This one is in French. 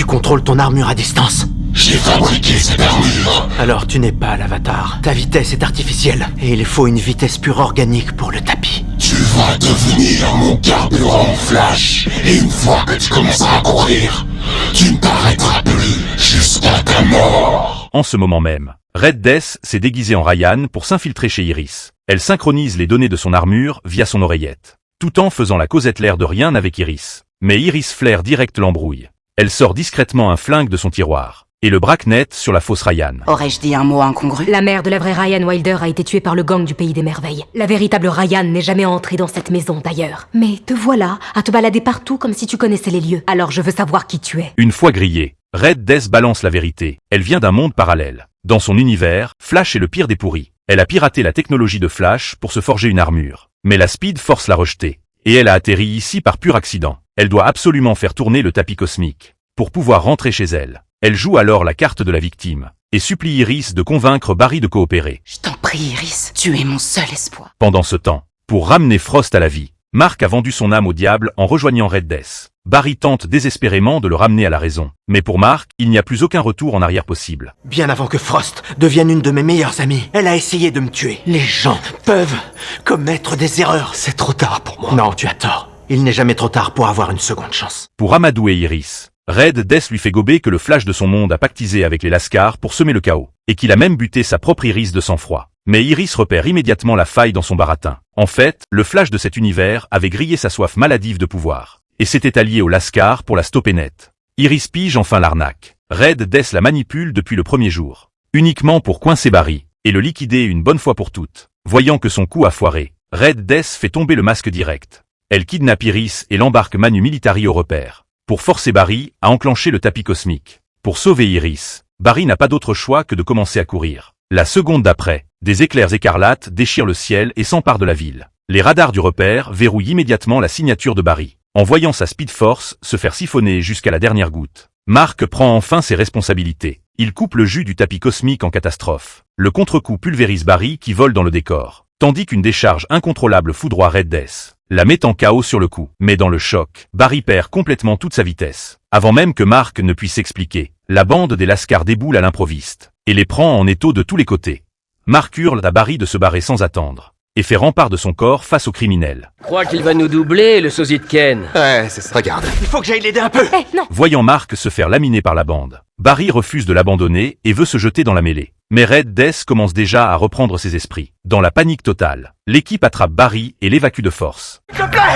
tu contrôles ton armure à distance. J'ai fabriqué cette armure. Alors tu n'es pas l'avatar. Ta vitesse est artificielle. Et il faut une vitesse pure organique pour le tapis. Tu vas devenir mon carburant Flash. Et une fois que tu commenceras à courir, tu ne t'arrêteras plus jusqu'à ta mort. En ce moment même, Red Death s'est déguisée en Ryan pour s'infiltrer chez Iris. Elle synchronise les données de son armure via son oreillette, tout en faisant la causette l'air de rien avec Iris. Mais Iris flaire direct l'embrouille. Elle sort discrètement un flingue de son tiroir et le braque net sur la fausse Ryan. Aurais-je dit un mot incongru? La mère de la vraie Ryan Wilder a été tuée par le gang du Pays des Merveilles. La véritable Ryan n'est jamais entrée dans cette maison d'ailleurs. Mais te voilà, à te balader partout comme si tu connaissais les lieux. Alors je veux savoir qui tu es. Une fois grillée, Red Death balance la vérité. Elle vient d'un monde parallèle. Dans son univers, Flash est le pire des pourris. Elle a piraté la technologie de Flash pour se forger une armure. Mais la Speed Force l'a rejetée. Et elle a atterri ici par pur accident. Elle doit absolument faire tourner le tapis cosmique pour pouvoir rentrer chez elle. Elle joue alors la carte de la victime et supplie Iris de convaincre Barry de coopérer. Je t'en prie, Iris, tu es mon seul espoir. Pendant ce temps, pour ramener Frost à la vie, Mark a vendu son âme au diable en rejoignant Red Death. Barry tente désespérément de le ramener à la raison. Mais pour Mark, il n'y a plus aucun retour en arrière possible. Bien avant que Frost devienne une de mes meilleures amies, elle a essayé de me tuer. Les gens peuvent commettre des erreurs. C'est trop tard pour moi. Non, tu as tort. Il n'est jamais trop tard pour avoir une seconde chance. Pour amadouer Iris, Red Death lui fait gober que le Flash de son monde a pactisé avec les Lascars pour semer le chaos, et qu'il a même buté sa propre Iris de sang-froid. Mais Iris repère immédiatement la faille dans son baratin. En fait, le Flash de cet univers avait grillé sa soif maladive de pouvoir, et s'était allié aux Lascars pour la stopper net. Iris pige enfin l'arnaque. Red Death la manipule depuis le premier jour, uniquement pour coincer Barry, et le liquider une bonne fois pour toutes. Voyant que son coup a foiré, Red Death fait tomber le masque direct. Elle kidnappe Iris et l'embarque Manu Militari au repère, pour forcer Barry à enclencher le tapis cosmique. Pour sauver Iris, Barry n'a pas d'autre choix que de commencer à courir. La seconde d'après, des éclairs écarlates déchirent le ciel et s'emparent de la ville. Les radars du repère verrouillent immédiatement la signature de Barry, en voyant sa Speed Force se faire siphonner jusqu'à la dernière goutte. Mark prend enfin ses responsabilités. Il coupe le jus du tapis cosmique en catastrophe. Le contre-coup pulvérise Barry qui vole dans le décor, tandis qu'une décharge incontrôlable foudroie Red Death, la met en chaos sur le coup. Mais dans le choc, Barry perd complètement toute sa vitesse. Avant même que Mark ne puisse s'expliquer, la bande des Lascars déboule à l'improviste et les prend en étau de tous les côtés. Mark hurle à Barry de se barrer sans attendre et fait rempart de son corps face aux criminels. Crois qu'il va nous doubler, le sosie de Ken. Ouais, c'est ça. Regarde, il faut que j'aille l'aider un peu. Non. Voyant Mark se faire laminer par la bande, Barry refuse de l'abandonner et veut se jeter dans la mêlée. Mais Red Death commence déjà à reprendre ses esprits. Dans la panique totale, l'équipe attrape Barry et l'évacue de force. S'il te plaît.